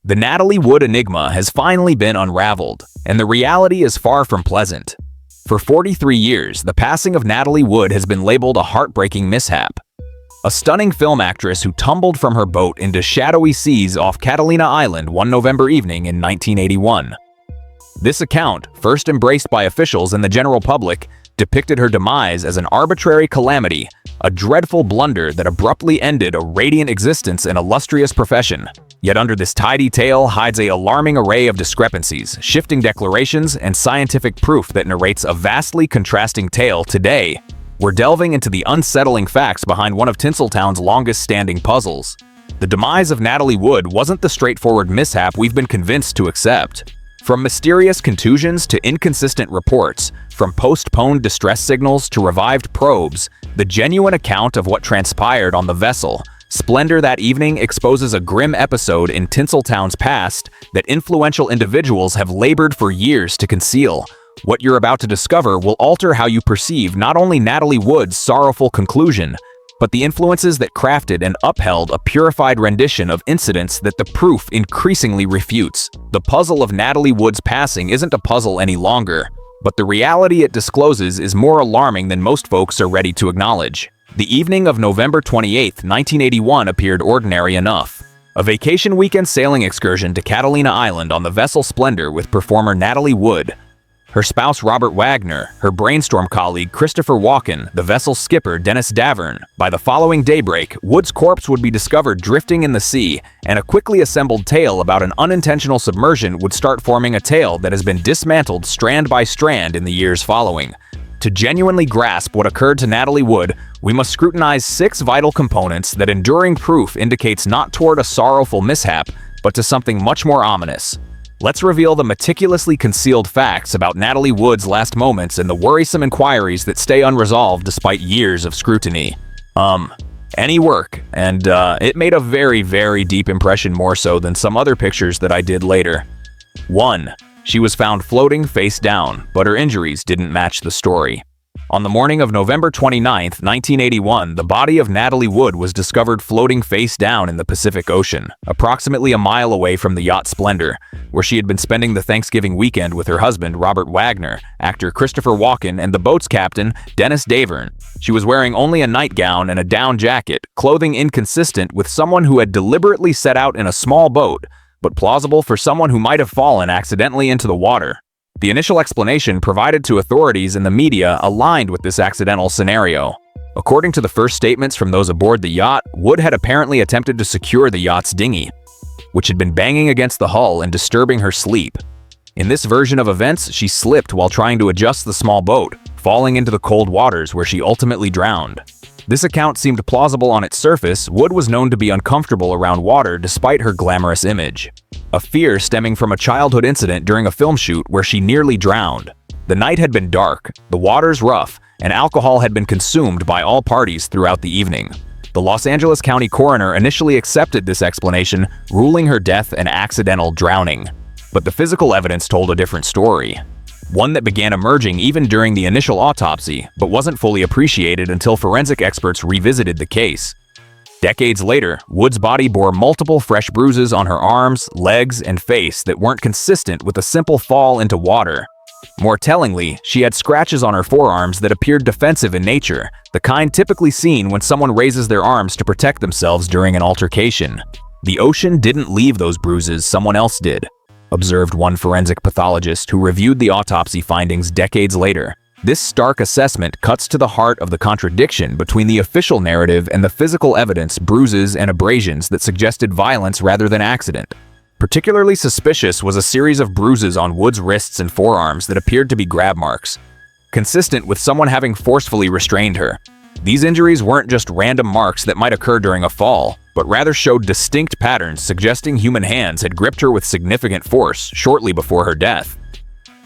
The Natalie Wood enigma has finally been unraveled, and the reality is far from pleasant. For 43 years, the passing of Natalie Wood has been labeled a heartbreaking mishap. A stunning film actress who tumbled from her boat into shadowy seas off Catalina Island one November evening in 1981. This account, first embraced by officials and the general public, depicted her demise as an arbitrary calamity, a dreadful blunder that abruptly ended a radiant existence and illustrious profession. Yet under this tidy tale hides an alarming array of discrepancies, shifting declarations, and scientific proof that narrates a vastly contrasting tale. Today, we're delving into the unsettling facts behind one of Tinseltown's longest-standing puzzles. The demise of Natalie Wood wasn't the straightforward mishap we've been convinced to accept. From mysterious contusions to inconsistent reports, from postponed distress signals to revived probes, the genuine account of what transpired on the vessel Splendor that evening exposes a grim episode in Tinseltown's past that influential individuals have labored for years to conceal. What you're about to discover will alter how you perceive not only Natalie Wood's sorrowful conclusion, but the influences that crafted and upheld a purified rendition of incidents that the proof increasingly refutes. The puzzle of Natalie Wood's passing isn't a puzzle any longer, but the reality it discloses is more alarming than most folks are ready to acknowledge. The evening of November 28, 1981 appeared ordinary enough. A vacation weekend sailing excursion to Catalina Island on the vessel Splendor with performer Natalie Wood, her spouse Robert Wagner, her brainstorm colleague Christopher Walken, the vessel's skipper Dennis Davern. By the following daybreak, Wood's corpse would be discovered drifting in the sea, and a quickly assembled tale about an unintentional submersion would start forming a tale that has been dismantled strand by strand in the years following. To genuinely grasp what occurred to Natalie Wood, we must scrutinize 6 vital components that enduring proof indicates not toward a sorrowful mishap, but to something much more ominous. Let's reveal the meticulously concealed facts about Natalie Wood's last moments and the worrisome inquiries that stay unresolved despite years of scrutiny. Any work, and it made a very, very deep impression, more so than some other pictures that I did later. 1. She was found floating face down, but her injuries didn't match the story. On the morning of November 29, 1981, the body of Natalie Wood was discovered floating face down in the Pacific Ocean, approximately a mile away from the yacht Splendor, where she had been spending the Thanksgiving weekend with her husband, Robert Wagner, actor Christopher Walken, and the boat's captain, Dennis Davern. She was wearing only a nightgown and a down jacket, clothing inconsistent with someone who had deliberately set out in a small boat, but plausible for someone who might have fallen accidentally into the water. The initial explanation provided to authorities and the media aligned with this accidental scenario. According to the first statements from those aboard the yacht, Wood had apparently attempted to secure the yacht's dinghy, which had been banging against the hull and disturbing her sleep. In this version of events, she slipped while trying to adjust the small boat, falling into the cold waters where she ultimately drowned. This account seemed plausible on its surface. Wood was known to be uncomfortable around water despite her glamorous image, a fear stemming from a childhood incident during a film shoot where she nearly drowned. The night had been dark, the waters rough, and alcohol had been consumed by all parties throughout the evening. The Los Angeles County coroner initially accepted this explanation, ruling her death an accidental drowning. But the physical evidence told a different story. One that began emerging even during the initial autopsy, but wasn't fully appreciated until forensic experts revisited the case. Decades later, Wood's body bore multiple fresh bruises on her arms, legs, and face that weren't consistent with a simple fall into water. More tellingly, she had scratches on her forearms that appeared defensive in nature, the kind typically seen when someone raises their arms to protect themselves during an altercation. The ocean didn't leave those bruises, someone else did, observed one forensic pathologist who reviewed the autopsy findings decades later. This stark assessment cuts to the heart of the contradiction between the official narrative and the physical evidence, bruises and abrasions that suggested violence rather than accident. Particularly suspicious was a series of bruises on Wood's wrists and forearms that appeared to be grab marks, consistent with someone having forcefully restrained her. These injuries weren't just random marks that might occur during a fall, but rather showed distinct patterns suggesting human hands had gripped her with significant force shortly before her death.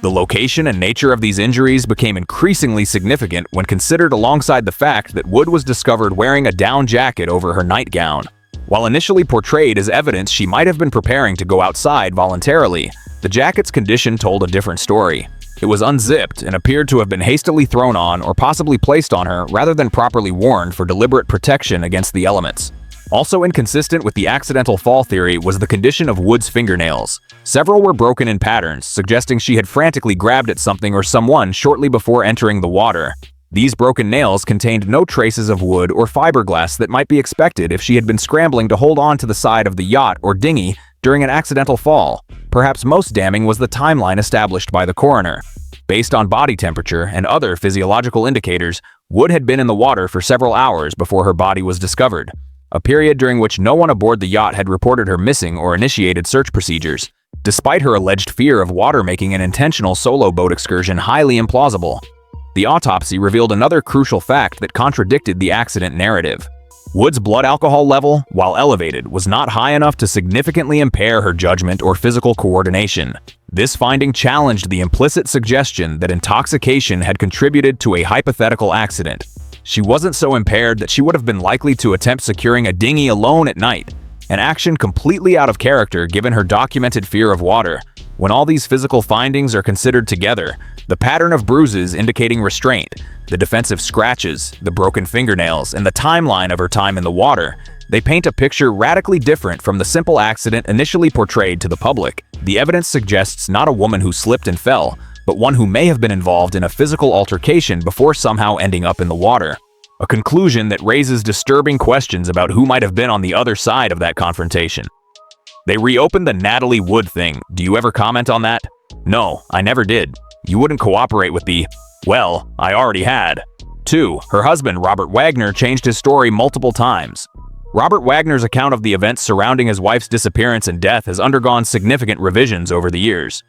The location and nature of these injuries became increasingly significant when considered alongside the fact that Wood was discovered wearing a down jacket over her nightgown. While initially portrayed as evidence she might have been preparing to go outside voluntarily, the jacket's condition told a different story. It was unzipped and appeared to have been hastily thrown on or possibly placed on her rather than properly worn for deliberate protection against the elements. Also inconsistent with the accidental fall theory was the condition of Wood's fingernails. Several were broken in patterns, suggesting she had frantically grabbed at something or someone shortly before entering the water. These broken nails contained no traces of wood or fiberglass that might be expected if she had been scrambling to hold on to the side of the yacht or dinghy during an accidental fall. Perhaps most damning was the timeline established by the coroner. Based on body temperature and other physiological indicators, Wood had been in the water for several hours before her body was discovered, a period during which no one aboard the yacht had reported her missing or initiated search procedures. Despite her alleged fear of water making an intentional solo boat excursion highly implausible, the autopsy revealed another crucial fact that contradicted the accident narrative. Wood's blood alcohol level, while elevated, was not high enough to significantly impair her judgment or physical coordination. This finding challenged the implicit suggestion that intoxication had contributed to a hypothetical accident. She wasn't so impaired that she would have been likely to attempt securing a dinghy alone at night, an action completely out of character given her documented fear of water. When all these physical findings are considered together, the pattern of bruises indicating restraint, the defensive scratches, the broken fingernails, and the timeline of her time in the water, they paint a picture radically different from the simple accident initially portrayed to the public. The evidence suggests not a woman who slipped and fell, but one who may have been involved in a physical altercation before somehow ending up in the water. A conclusion that raises disturbing questions about who might have been on the other side of that confrontation. They reopened the Natalie Wood thing. Do you ever comment on that? No, I never did. You wouldn't cooperate with the, well, I already had. 2. Her husband, Robert Wagner, changed his story multiple times. Robert Wagner's account of the events surrounding his wife's disappearance and death has undergone significant revisions over the years.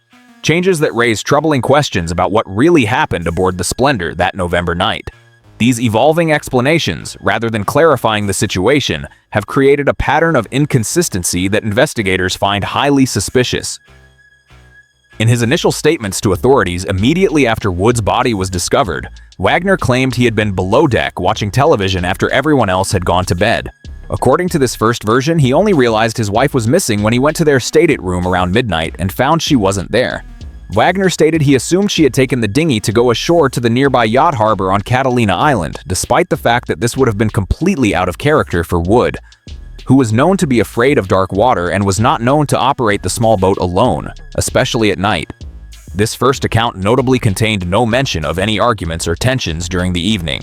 Changes that raise troubling questions about what really happened aboard the Splendor that November night. These evolving explanations, rather than clarifying the situation, have created a pattern of inconsistency that investigators find highly suspicious. In his initial statements to authorities immediately after Wood's body was discovered, Wagner claimed he had been below deck watching television after everyone else had gone to bed. According to this first version, he only realized his wife was missing when he went to their stateroom around midnight and found she wasn't there. Wagner stated he assumed she had taken the dinghy to go ashore to the nearby yacht harbor on Catalina Island, despite the fact that this would have been completely out of character for Wood, who was known to be afraid of dark water and was not known to operate the small boat alone, especially at night. This first account notably contained no mention of any arguments or tensions during the evening.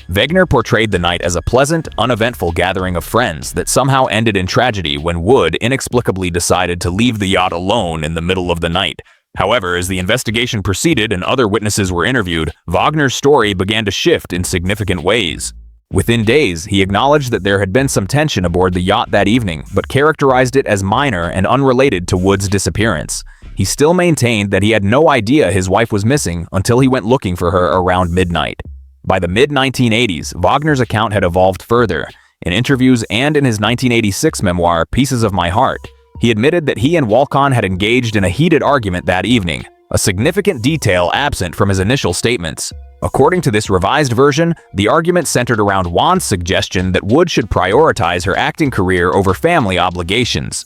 Wagner portrayed the night as a pleasant, uneventful gathering of friends that somehow ended in tragedy when Wood inexplicably decided to leave the yacht alone in the middle of the night. However, as the investigation proceeded and other witnesses were interviewed, Wagner's story began to shift in significant ways. Within days, he acknowledged that there had been some tension aboard the yacht that evening, but characterized it as minor and unrelated to Wood's disappearance. He still maintained that he had no idea his wife was missing until he went looking for her around midnight. By the mid-1980s, Wagner's account had evolved further. In interviews and in his 1986 memoir, Pieces of My Heart, he admitted that he and Walcon had engaged in a heated argument that evening, a significant detail absent from his initial statements. According to this revised version, the argument centered around Juan's suggestion that Wood should prioritize her acting career over family obligations.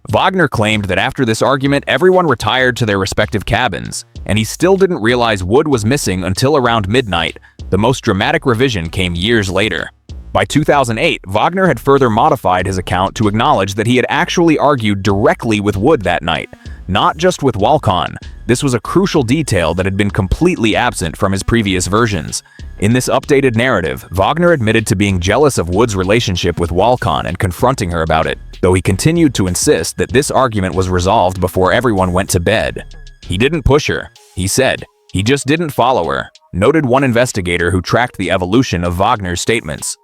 Wagner claimed that after this argument, everyone retired to their respective cabins, and he still didn't realize Wood was missing until around midnight. The most dramatic revision came years later. By 2008, Wagner had further modified his account to acknowledge that he had actually argued directly with Wood that night, not just with Walcon. This was a crucial detail that had been completely absent from his previous versions. In this updated narrative, Wagner admitted to being jealous of Wood's relationship with Walcon and confronting her about it, though he continued to insist that this argument was resolved before everyone went to bed. He didn't push her, he said. He just didn't follow her, noted one investigator who tracked the evolution of Wagner's statements.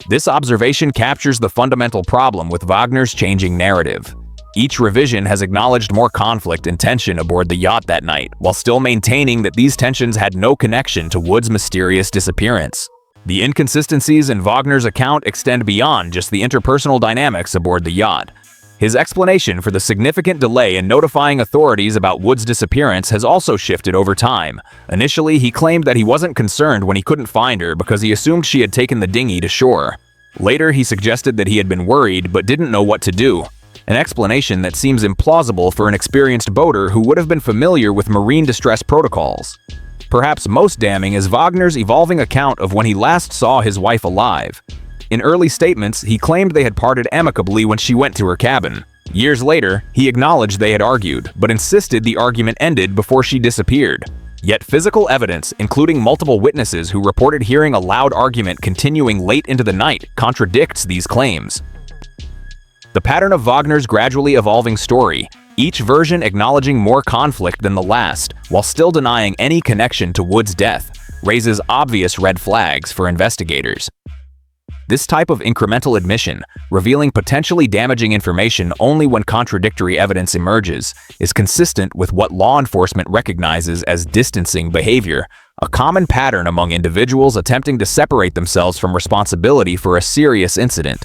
This observation captures the fundamental problem with Wagner's changing narrative. Each revision has acknowledged more conflict and tension aboard the yacht that night, while still maintaining that these tensions had no connection to Wood's mysterious disappearance. The inconsistencies in Wagner's account extend beyond just the interpersonal dynamics aboard the yacht. His explanation for the significant delay in notifying authorities about Wood's disappearance has also shifted over time. Initially, he claimed that he wasn't concerned when he couldn't find her because he assumed she had taken the dinghy to shore. Later, he suggested that he had been worried but didn't know what to do, an explanation that seems implausible for an experienced boater who would have been familiar with marine distress protocols. Perhaps most damning is Wagner's evolving account of when he last saw his wife alive. In early statements, he claimed they had parted amicably when she went to her cabin. Years later, he acknowledged they had argued, but insisted the argument ended before she disappeared. Yet physical evidence, including multiple witnesses who reported hearing a loud argument continuing late into the night, contradicts these claims. The pattern of Wagner's gradually evolving story, each version acknowledging more conflict than the last, while still denying any connection to Wood's death, raises obvious red flags for investigators. This type of incremental admission, revealing potentially damaging information only when contradictory evidence emerges, is consistent with what law enforcement recognizes as distancing behavior, a common pattern among individuals attempting to separate themselves from responsibility for a serious incident.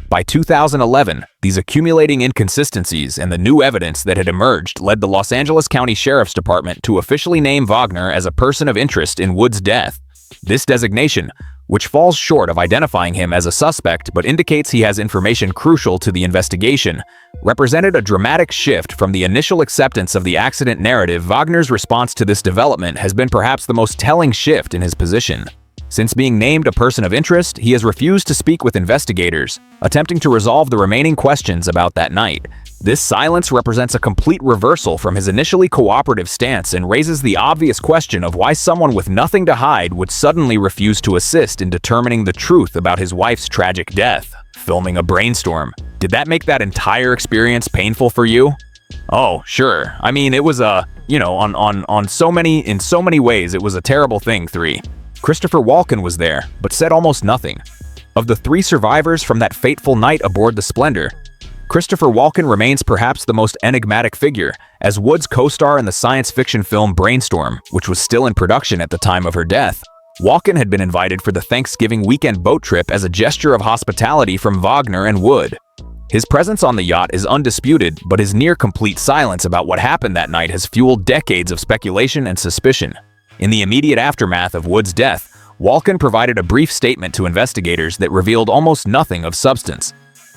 By 2011, these accumulating inconsistencies and the new evidence that had emerged led the Los Angeles County Sheriff's Department to officially name Wagner as a person of interest in Wood's death. This designation, which falls short of identifying him as a suspect but indicates he has information crucial to the investigation, represented a dramatic shift from the initial acceptance of the accident narrative. Wagner's response to this development has been perhaps the most telling shift in his position. Since being named a person of interest, he has refused to speak with investigators, attempting to resolve the remaining questions about that night. This silence represents a complete reversal from his initially cooperative stance and raises the obvious question of why someone with nothing to hide would suddenly refuse to assist in determining the truth about his wife's tragic death. Filming a brainstorm. Did that make that entire experience painful for you? Oh, sure. I mean, it was in so many ways, it was a terrible thing. 3. Christopher Walken was there, but said almost nothing. Of the 3 survivors from that fateful night aboard the Splendor, Christopher Walken remains perhaps the most enigmatic figure, as Wood's co-star in the science fiction film Brainstorm, which was still in production at the time of her death. Walken had been invited for the Thanksgiving weekend boat trip as a gesture of hospitality from Wagner and Wood. His presence on the yacht is undisputed, but his near-complete silence about what happened that night has fueled decades of speculation and suspicion. In the immediate aftermath of Wood's death, Walken provided a brief statement to investigators that revealed almost nothing of substance.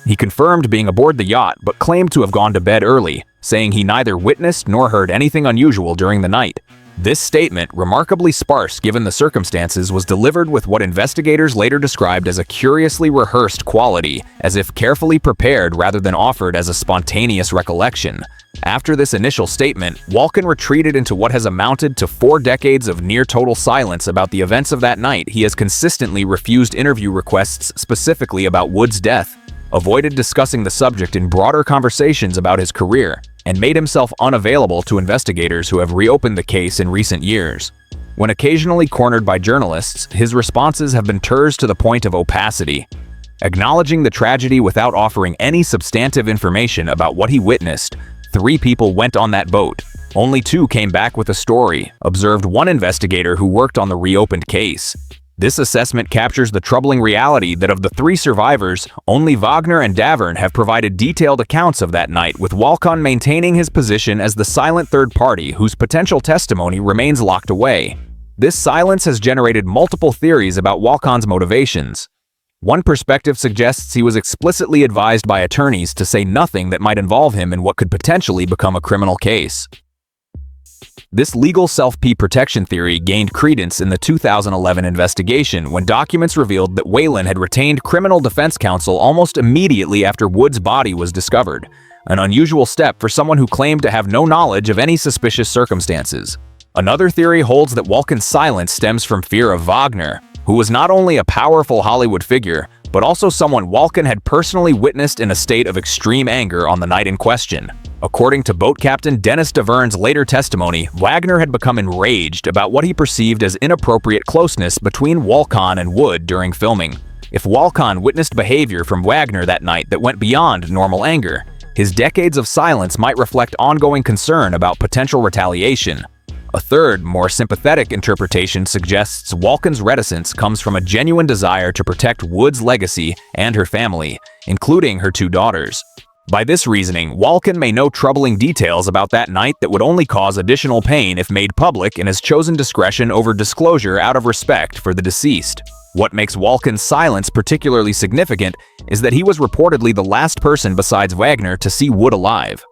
He confirmed being aboard the yacht but claimed to have gone to bed early, saying he neither witnessed nor heard anything unusual during the night. This statement, remarkably sparse given the circumstances, was delivered with what investigators later described as a curiously rehearsed quality, as if carefully prepared rather than offered as a spontaneous recollection. After this initial statement, Walken retreated into what has amounted to 4 decades of near-total silence about the events of that night. He has consistently refused interview requests specifically about Wood's death, avoided discussing the subject in broader conversations about his career, and made himself unavailable to investigators who have reopened the case in recent years. When occasionally cornered by journalists, his responses have been terse to the point of opacity. Acknowledging the tragedy without offering any substantive information about what he witnessed, 3 people went on that boat. Only 2 came back with a story, observed one investigator who worked on the reopened case. This assessment captures the troubling reality that of the 3 survivors, only Wagner and Davern have provided detailed accounts of that night, with Walken maintaining his position as the silent third party whose potential testimony remains locked away. This silence has generated multiple theories about Walken's motivations. One perspective suggests he was explicitly advised by attorneys to say nothing that might involve him in what could potentially become a criminal case. This legal self-protection theory gained credence in the 2011 investigation when documents revealed that Whalen had retained criminal defense counsel almost immediately after Wood's body was discovered, an unusual step for someone who claimed to have no knowledge of any suspicious circumstances. Another theory holds that Walken's silence stems from fear of Wagner, who was not only a powerful Hollywood figure, but also someone Walken had personally witnessed in a state of extreme anger on the night in question. According to boat captain Dennis Davern's later testimony, Wagner had become enraged about what he perceived as inappropriate closeness between Walken and Wood during filming. If Walken witnessed behavior from Wagner that night that went beyond normal anger, his decades of silence might reflect ongoing concern about potential retaliation. A third, more sympathetic interpretation suggests Walken's reticence comes from a genuine desire to protect Wood's legacy and her family, including her 2 daughters. By this reasoning, Walken may know troubling details about that night that would only cause additional pain if made public, and has chosen discretion over disclosure out of respect for the deceased. What makes Walken's silence particularly significant is that he was reportedly the last person besides Wagner to see Wood alive.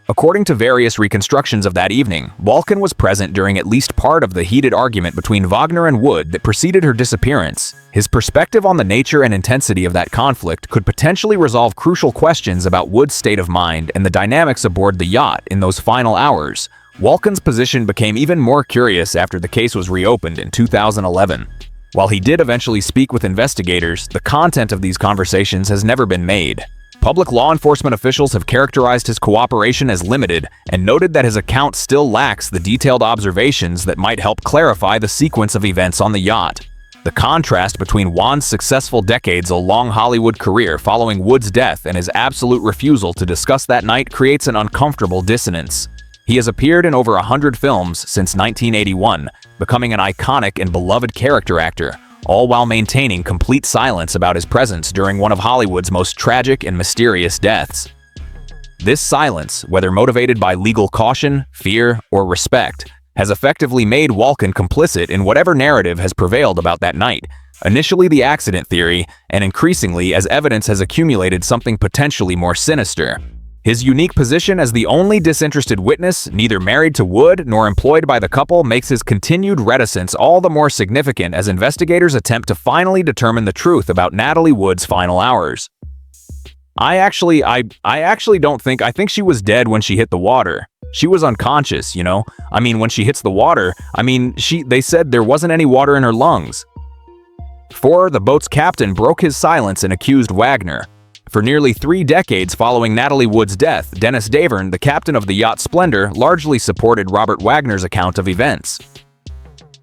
According to various reconstructions of that evening, Walken was present during at least part of the heated argument between Wagner and Wood that preceded her disappearance. His perspective on the nature and intensity of that conflict could potentially resolve crucial questions about Wood's state of mind and the dynamics aboard the yacht in those final hours. Walken's position became even more curious after the case was reopened in 2011. While he did eventually speak with investigators, the content of these conversations has never been made. Public law enforcement officials have characterized his cooperation as limited and noted that his account still lacks the detailed observations that might help clarify the sequence of events on the yacht. The contrast between Wan's successful decades-long Hollywood career following Wood's death and his absolute refusal to discuss that night creates an uncomfortable dissonance. He has appeared in over 100 films since 1981, becoming an iconic and beloved character actor, all while maintaining complete silence about his presence during one of Hollywood's most tragic and mysterious deaths. This silence, whether motivated by legal caution, fear, or respect, has effectively made Walken complicit in whatever narrative has prevailed about that night, initially the accident theory, and increasingly as evidence has accumulated something potentially more sinister. His unique position as the only disinterested witness, neither married to Wood nor employed by the couple, makes his continued reticence all the more significant as investigators attempt to finally determine the truth about Natalie Wood's final hours. I actually don't think, I think she was dead when she hit the water. She was unconscious, you know? I mean, when she hits the water, they said there wasn't any water in her lungs. 4. The boat's captain broke his silence and accused Wagner. For nearly 3 decades following Natalie Wood's death, Dennis Davern, the captain of the yacht Splendor, largely supported Robert Wagner's account of events.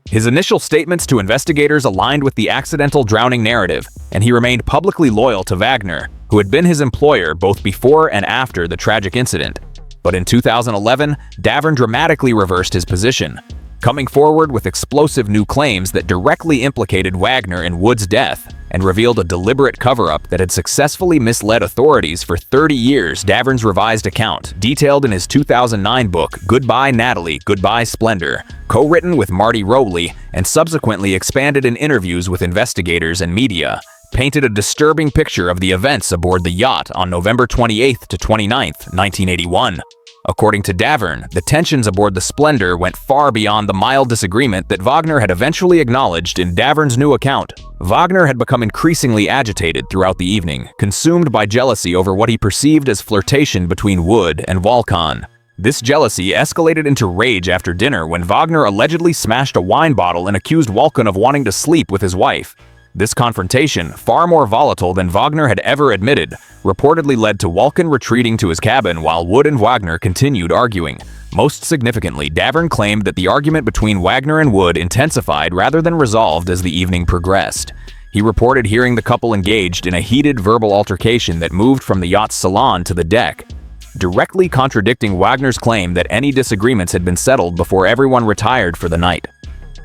His initial statements to investigators aligned with the accidental drowning narrative, and he remained publicly loyal to Wagner, who had been his employer both before and after the tragic incident. But in 2011, Davern dramatically reversed his position, coming forward with explosive new claims that directly implicated Wagner in Wood's death and revealed a deliberate cover-up that had successfully misled authorities for 30 years. Davern's revised account, detailed in his 2009 book Goodbye Natalie, Goodbye Splendor, co-written with Marty Rowley and subsequently expanded in interviews with investigators and media, painted a disturbing picture of the events aboard the yacht on November 28 to 29, 1981. According to Davern, the tensions aboard the Splendor went far beyond the mild disagreement that Wagner had eventually acknowledged in Davern's new account. Wagner had become increasingly agitated throughout the evening, consumed by jealousy over what he perceived as flirtation between Wood and Walken. This jealousy escalated into rage after dinner when Wagner allegedly smashed a wine bottle and accused Walken of wanting to sleep with his wife. This confrontation, far more volatile than Wagner had ever admitted, reportedly led to Walken retreating to his cabin while Wood and Wagner continued arguing. Most significantly, Davern claimed that the argument between Wagner and Wood intensified rather than resolved as the evening progressed. He reported hearing the couple engaged in a heated verbal altercation that moved from the yacht's salon to the deck, directly contradicting Wagner's claim that any disagreements had been settled before everyone retired for the night.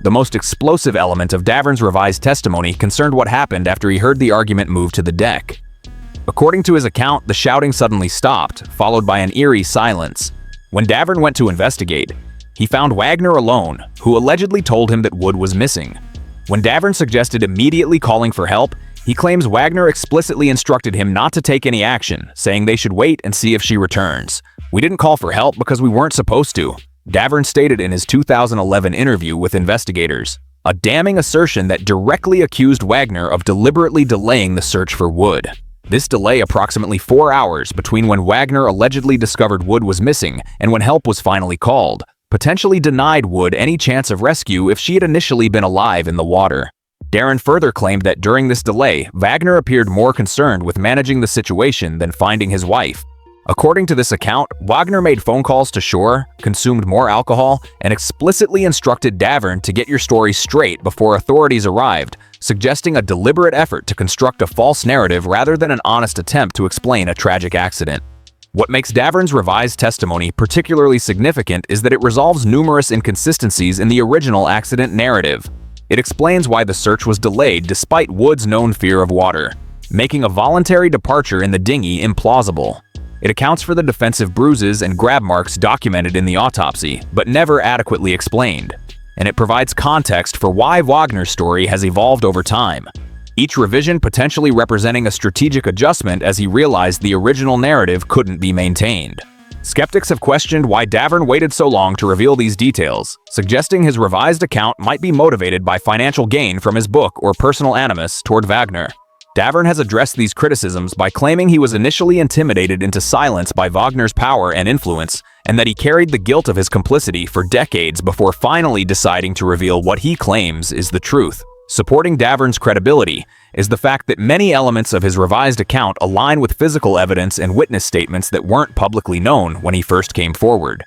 The most explosive element of Davern's revised testimony concerned what happened after he heard the argument move to the deck. According to his account, the shouting suddenly stopped, followed by an eerie silence. When Davern went to investigate, he found Wagner alone, who allegedly told him that Wood was missing. When Davern suggested immediately calling for help, he claims Wagner explicitly instructed him not to take any action, saying they should wait and see if she returns. "We didn't call for help because we weren't supposed to," Davern stated in his 2011 interview with investigators, a damning assertion that directly accused Wagner of deliberately delaying the search for Wood. This delay, approximately 4 hours between when Wagner allegedly discovered Wood was missing and when help was finally called, potentially denied Wood any chance of rescue if she had initially been alive in the water. Davern further claimed that during this delay, Wagner appeared more concerned with managing the situation than finding his wife. According to this account, Wagner made phone calls to shore, consumed more alcohol, and explicitly instructed Davern to get your story straight before authorities arrived, suggesting a deliberate effort to construct a false narrative rather than an honest attempt to explain a tragic accident. What makes Davern's revised testimony particularly significant is that it resolves numerous inconsistencies in the original accident narrative. It explains why the search was delayed despite Wood's known fear of water, making a voluntary departure in the dinghy implausible. It accounts for the defensive bruises and grab marks documented in the autopsy, but never adequately explained. And it provides context for why Wagner's story has evolved over time, each revision potentially representing a strategic adjustment as he realized the original narrative couldn't be maintained. Skeptics have questioned why Davern waited so long to reveal these details, suggesting his revised account might be motivated by financial gain from his book or personal animus toward Wagner. Davern has addressed these criticisms by claiming he was initially intimidated into silence by Wagner's power and influence, and that he carried the guilt of his complicity for decades before finally deciding to reveal what he claims is the truth. Supporting Davern's credibility is the fact that many elements of his revised account align with physical evidence and witness statements that weren't publicly known when he first came forward.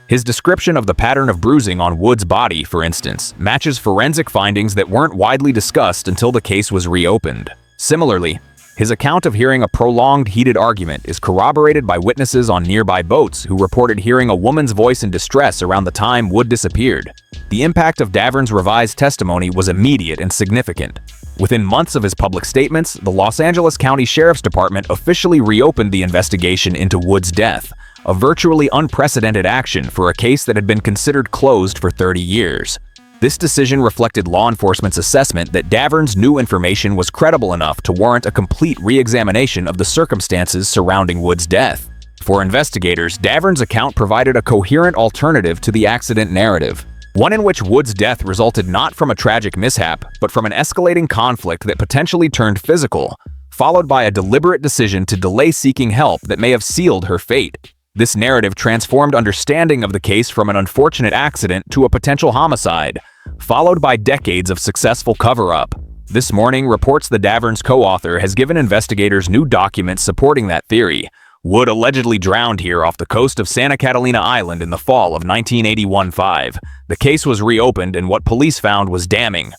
His description of the pattern of bruising on Wood's body, for instance, matches forensic findings that weren't widely discussed until the case was reopened. Similarly, his account of hearing a prolonged, heated argument is corroborated by witnesses on nearby boats who reported hearing a woman's voice in distress around the time Wood disappeared. The impact of Davern's revised testimony was immediate and significant. Within months of his public statements, the Los Angeles County Sheriff's Department officially reopened the investigation into Wood's death, a virtually unprecedented action for a case that had been considered closed for 30 years. This decision reflected law enforcement's assessment that Davern's new information was credible enough to warrant a complete re-examination of the circumstances surrounding Wood's death. For investigators, Davern's account provided a coherent alternative to the accident narrative, one in which Wood's death resulted not from a tragic mishap, but from an escalating conflict that potentially turned physical, followed by a deliberate decision to delay seeking help that may have sealed her fate. This narrative transformed understanding of the case from an unfortunate accident to a potential homicide, followed by decades of successful cover-up. This Morning reports the Davern's co-author has given investigators new documents supporting that theory. Wood allegedly drowned here off the coast of Santa Catalina Island in the fall of 1981-5. The case was reopened and what police found was damning.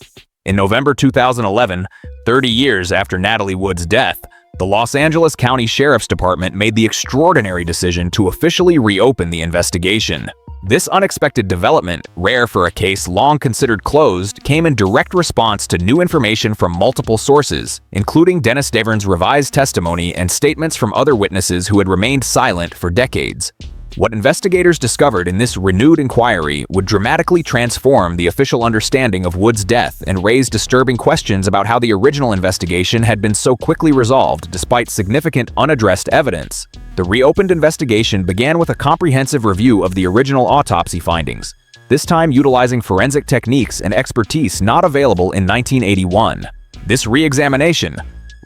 In November 2011, 30 years after Natalie Wood's death, the Los Angeles County Sheriff's Department made the extraordinary decision to officially reopen the investigation. This unexpected development, rare for a case long considered closed, came in direct response to new information from multiple sources, including Dennis Davern's revised testimony and statements from other witnesses who had remained silent for decades. What investigators discovered in this renewed inquiry would dramatically transform the official understanding of Wood's death and raise disturbing questions about how the original investigation had been so quickly resolved despite significant unaddressed evidence. The reopened investigation began with a comprehensive review of the original autopsy findings, this time utilizing forensic techniques and expertise not available in 1981. This re-examination,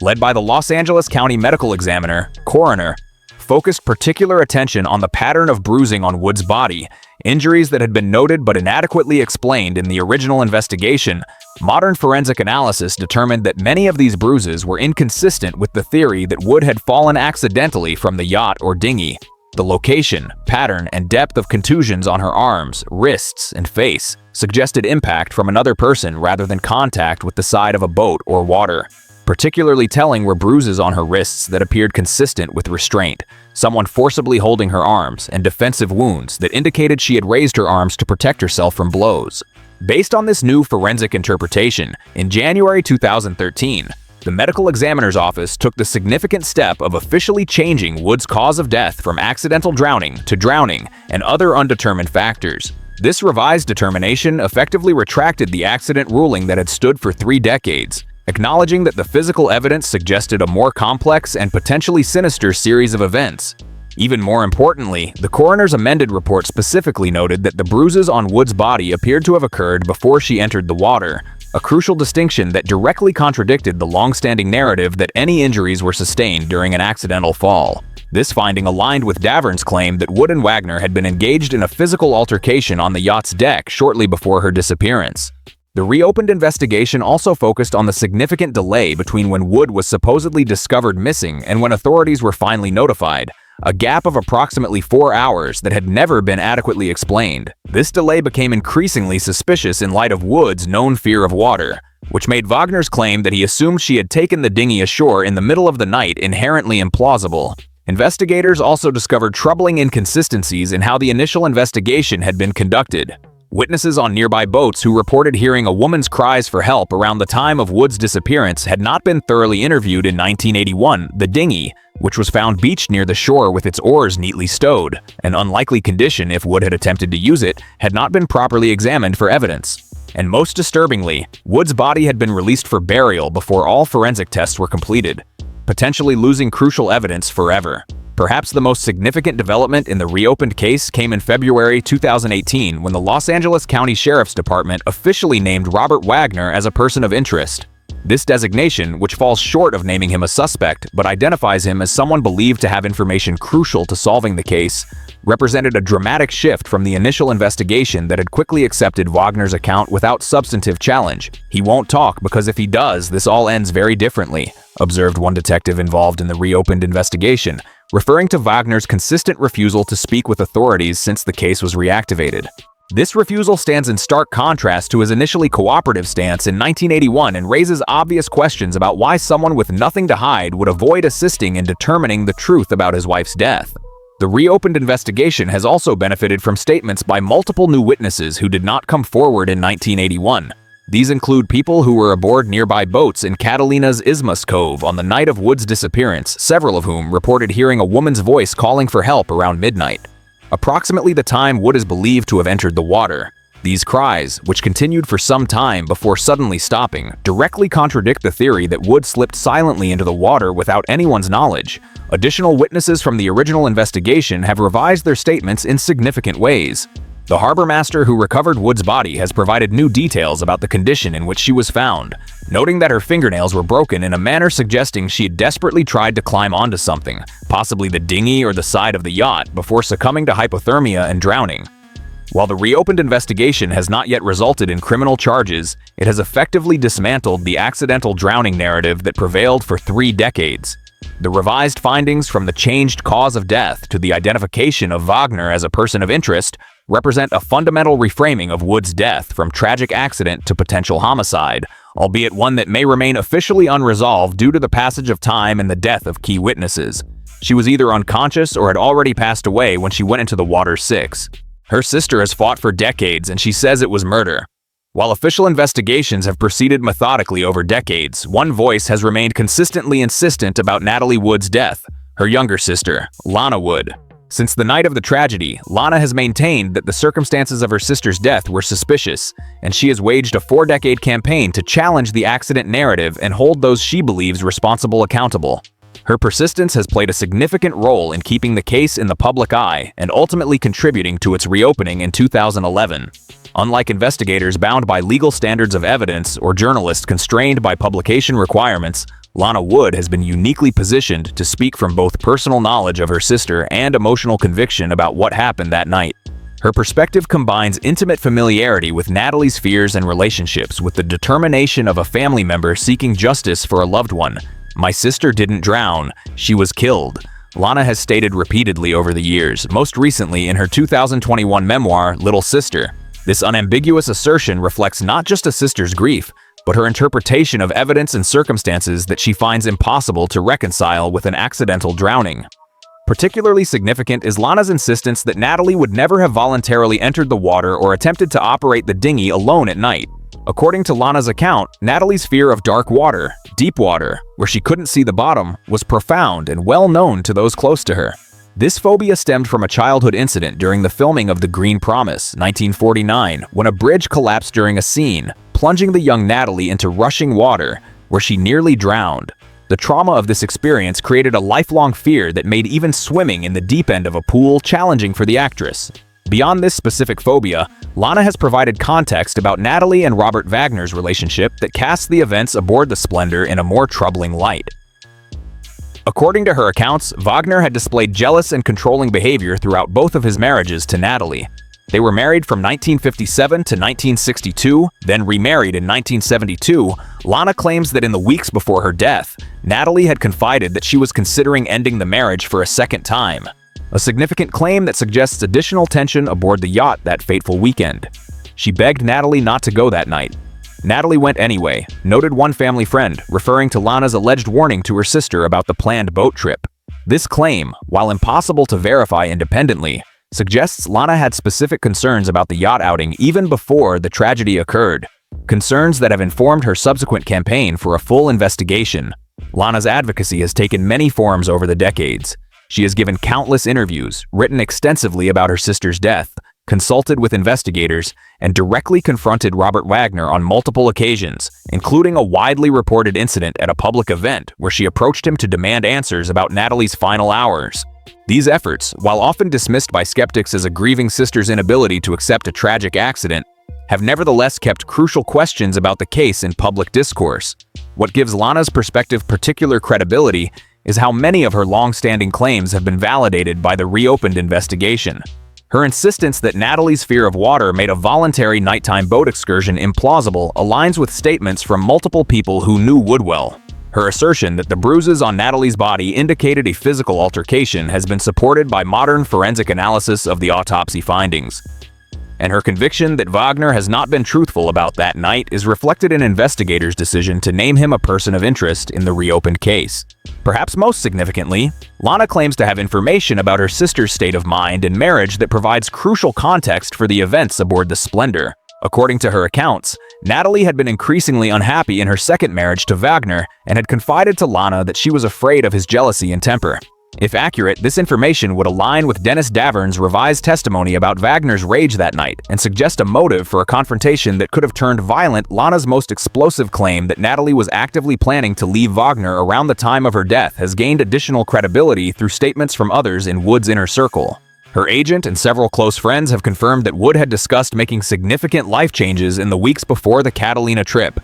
led by the Los Angeles County Medical Examiner, coroner, focused particular attention on the pattern of bruising on Wood's body, injuries that had been noted but inadequately explained in the original investigation. Modern forensic analysis determined that many of these bruises were inconsistent with the theory that Wood had fallen accidentally from the yacht or dinghy. The location, pattern, and depth of contusions on her arms, wrists, and face suggested impact from another person rather than contact with the side of a boat or water. Particularly telling were bruises on her wrists that appeared consistent with restraint, someone forcibly holding her arms, and defensive wounds that indicated she had raised her arms to protect herself from blows. Based on this new forensic interpretation, in January 2013, the medical examiner's office took the significant step of officially changing Wood's cause of death from accidental drowning to drowning and other undetermined factors. This revised determination effectively retracted the accident ruling that had stood for 3 decades, acknowledging that the physical evidence suggested a more complex and potentially sinister series of events. Even more importantly, the coroner's amended report specifically noted that the bruises on Wood's body appeared to have occurred before she entered the water, a crucial distinction that directly contradicted the long-standing narrative that any injuries were sustained during an accidental fall. This finding aligned with Davern's claim that Wood and Wagner had been engaged in a physical altercation on the yacht's deck shortly before her disappearance. The reopened investigation also focused on the significant delay between when Wood was supposedly discovered missing and when authorities were finally notified, a gap of approximately 4 hours that had never been adequately explained. This delay became increasingly suspicious in light of Wood's known fear of water, which made Wagner's claim that he assumed she had taken the dinghy ashore in the middle of the night inherently implausible. Investigators also discovered troubling inconsistencies in how the initial investigation had been conducted. Witnesses on nearby boats who reported hearing a woman's cries for help around the time of Wood's disappearance had not been thoroughly interviewed in 1981. The dinghy, which was found beached near the shore with its oars neatly stowed, an unlikely condition if Wood had attempted to use it, had not been properly examined for evidence. And most disturbingly, Wood's body had been released for burial before all forensic tests were completed, potentially losing crucial evidence forever. Perhaps the most significant development in the reopened case came in February 2018 when the Los Angeles County Sheriff's Department officially named Robert Wagner as a person of interest. This designation, which falls short of naming him a suspect but identifies him as someone believed to have information crucial to solving the case, represented a dramatic shift from the initial investigation that had quickly accepted Wagner's account without substantive challenge. "He won't talk because if he does, this all ends very differently," observed one detective involved in the reopened investigation, referring to Wagner's consistent refusal to speak with authorities since the case was reactivated. This refusal stands in stark contrast to his initially cooperative stance in 1981 and raises obvious questions about why someone with nothing to hide would avoid assisting in determining the truth about his wife's death. The reopened investigation has also benefited from statements by multiple new witnesses who did not come forward in 1981. These include people who were aboard nearby boats in Catalina's Isthmus Cove on the night of Wood's disappearance, several of whom reported hearing a woman's voice calling for help around midnight, approximately the time Wood is believed to have entered the water. These cries, which continued for some time before suddenly stopping, directly contradict the theory that Wood slipped silently into the water without anyone's knowledge. Additional witnesses from the original investigation have revised their statements in significant ways. The harbor master who recovered Wood's body has provided new details about the condition in which she was found, noting that her fingernails were broken in a manner suggesting she had desperately tried to climb onto something, possibly the dinghy or the side of the yacht, before succumbing to hypothermia and drowning. While the reopened investigation has not yet resulted in criminal charges, it has effectively dismantled the accidental drowning narrative that prevailed for 3 decades. The revised findings, from the changed cause of death to the identification of Wagner as a person of interest, represent a fundamental reframing of Wood's death from tragic accident to potential homicide, albeit one that may remain officially unresolved due to the passage of time and the death of key witnesses. She was either unconscious or had already passed away when she went into the water 6. Her sister has fought for decades and she says it was murder. While official investigations have proceeded methodically over decades, one voice has remained consistently insistent about Natalie Wood's death: her younger sister, Lana Wood. Since the night of the tragedy, Lana has maintained that the circumstances of her sister's death were suspicious, and she has waged a 4-decade campaign to challenge the accident narrative and hold those she believes responsible accountable. Her persistence has played a significant role in keeping the case in the public eye and ultimately contributing to its reopening in 2011. Unlike investigators bound by legal standards of evidence or journalists constrained by publication requirements, Lana Wood has been uniquely positioned to speak from both personal knowledge of her sister and emotional conviction about what happened that night. Her perspective combines intimate familiarity with Natalie's fears and relationships with the determination of a family member seeking justice for a loved one. "My sister didn't drown, she was killed," Lana has stated repeatedly over the years, most recently in her 2021 memoir, Little Sister. This unambiguous assertion reflects not just a sister's grief, but her interpretation of evidence and circumstances that she finds impossible to reconcile with an accidental drowning. Particularly significant is Lana's insistence that Natalie would never have voluntarily entered the water or attempted to operate the dinghy alone at night. According to Lana's account, Natalie's fear of dark water, deep water, where she couldn't see the bottom, was profound and well known to those close to her. This phobia stemmed from a childhood incident during the filming of The Green Promise, 1949, when a bridge collapsed during a scene, plunging the young Natalie into rushing water, where she nearly drowned. The trauma of this experience created a lifelong fear that made even swimming in the deep end of a pool challenging for the actress. Beyond this specific phobia, Lana has provided context about Natalie and Robert Wagner's relationship that casts the events aboard the Splendor in a more troubling light. According to her accounts, Wagner had displayed jealous and controlling behavior throughout both of his marriages to Natalie. They were married from 1957 to 1962, then remarried in 1972. Lana claims that in the weeks before her death, Natalie had confided that she was considering ending the marriage for a second time, a significant claim that suggests additional tension aboard the yacht that fateful weekend. She begged Natalie not to go that night. Natalie went anyway, noted one family friend, referring to Lana's alleged warning to her sister about the planned boat trip. This claim, while impossible to verify independently, suggests Lana had specific concerns about the yacht outing even before the tragedy occurred, concerns that have informed her subsequent campaign for a full investigation. Lana's advocacy has taken many forms over the decades. She has given countless interviews, written extensively about her sister's death, consulted with investigators, and directly confronted Robert Wagner on multiple occasions, including a widely reported incident at a public event where she approached him to demand answers about Natalie's final hours. These efforts, while often dismissed by skeptics as a grieving sister's inability to accept a tragic accident, have nevertheless kept crucial questions about the case in public discourse. What gives Lana's perspective particular credibility is how many of her long-standing claims have been validated by the reopened investigation. Her insistence that Natalie's fear of water made a voluntary nighttime boat excursion implausible aligns with statements from multiple people who knew Wood well. Her assertion that the bruises on Natalie's body indicated a physical altercation has been supported by modern forensic analysis of the autopsy findings. And her conviction that Wagner has not been truthful about that night is reflected in investigators' decision to name him a person of interest in the reopened case. Perhaps most significantly, Lana claims to have information about her sister's state of mind and marriage that provides crucial context for the events aboard the Splendor. According to her accounts, Natalie had been increasingly unhappy in her second marriage to Wagner and had confided to Lana that she was afraid of his jealousy and temper. If accurate, this information would align with Dennis Davern's revised testimony about Wagner's rage that night and suggest a motive for a confrontation that could have turned violent. Lana's most explosive claim that Natalie was actively planning to leave Wagner around the time of her death has gained additional credibility through statements from others in Wood's inner circle. Her agent and several close friends have confirmed that Wood had discussed making significant life changes in the weeks before the Catalina trip,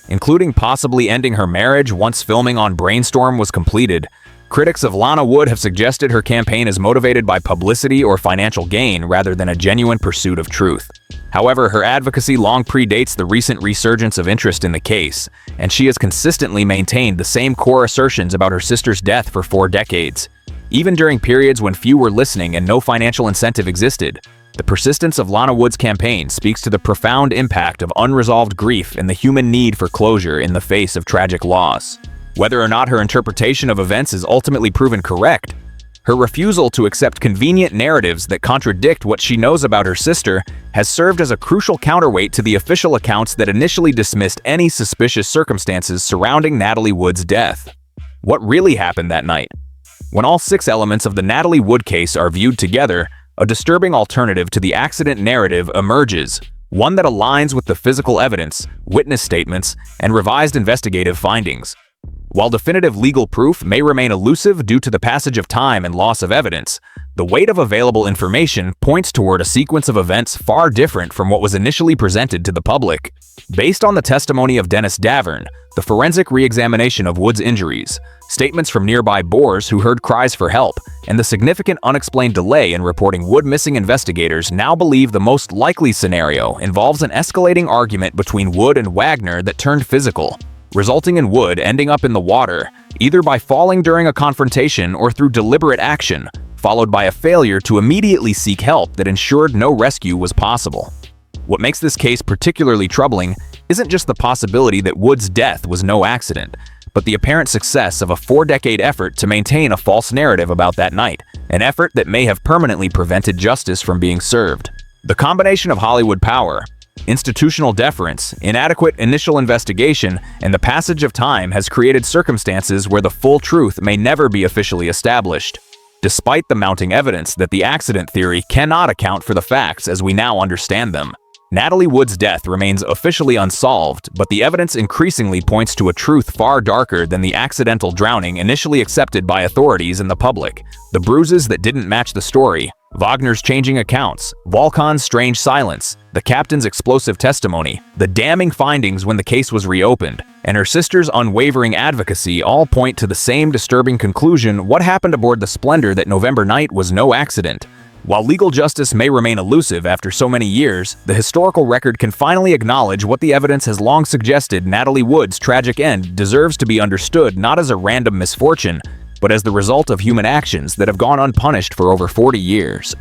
including possibly ending her marriage once filming on Brainstorm was completed. Critics of Lana Wood have suggested her campaign is motivated by publicity or financial gain rather than a genuine pursuit of truth. However, her advocacy long predates the recent resurgence of interest in the case, and she has consistently maintained the same core assertions about her sister's death for 4 decades. Even during periods when few were listening and no financial incentive existed, the persistence of Lana Wood's campaign speaks to the profound impact of unresolved grief and the human need for closure in the face of tragic loss. Whether or not her interpretation of events is ultimately proven correct, her refusal to accept convenient narratives that contradict what she knows about her sister has served as a crucial counterweight to the official accounts that initially dismissed any suspicious circumstances surrounding Natalie Wood's death. What really happened that night? When all 6 elements of the Natalie Wood case are viewed together, a disturbing alternative to the accident narrative emerges, one that aligns with the physical evidence, witness statements, and revised investigative findings. While definitive legal proof may remain elusive due to the passage of time and loss of evidence, the weight of available information points toward a sequence of events far different from what was initially presented to the public. Based on the testimony of Dennis Davern, the forensic re-examination of Wood's injuries, statements from nearby Boers who heard cries for help, and the significant unexplained delay in reporting Wood missing, investigators now believe the most likely scenario involves an escalating argument between Wood and Wagner that turned physical, resulting in Wood ending up in the water, either by falling during a confrontation or through deliberate action, followed by a failure to immediately seek help that ensured no rescue was possible. What makes this case particularly troubling isn't just the possibility that Wood's death was no accident, but the apparent success of a 4-decade effort to maintain a false narrative about that night, an effort that may have permanently prevented justice from being served. The combination of Hollywood power, institutional deference, inadequate initial investigation, and the passage of time has created circumstances where the full truth may never be officially established. Despite the mounting evidence that the accident theory cannot account for the facts as we now understand them, Natalie Wood's death remains officially unsolved, but the evidence increasingly points to a truth far darker than the accidental drowning initially accepted by authorities and the public. The bruises that didn't match the story, Wagner's changing accounts, Volkan's strange silence, the captain's explosive testimony, the damning findings when the case was reopened, and her sister's unwavering advocacy all point to the same disturbing conclusion: what happened aboard the Splendor that November night was no accident. While legal justice may remain elusive after so many years, the historical record can finally acknowledge what the evidence has long suggested: Natalie Wood's tragic end deserves to be understood not as a random misfortune, but as the result of human actions that have gone unpunished for over 40 years.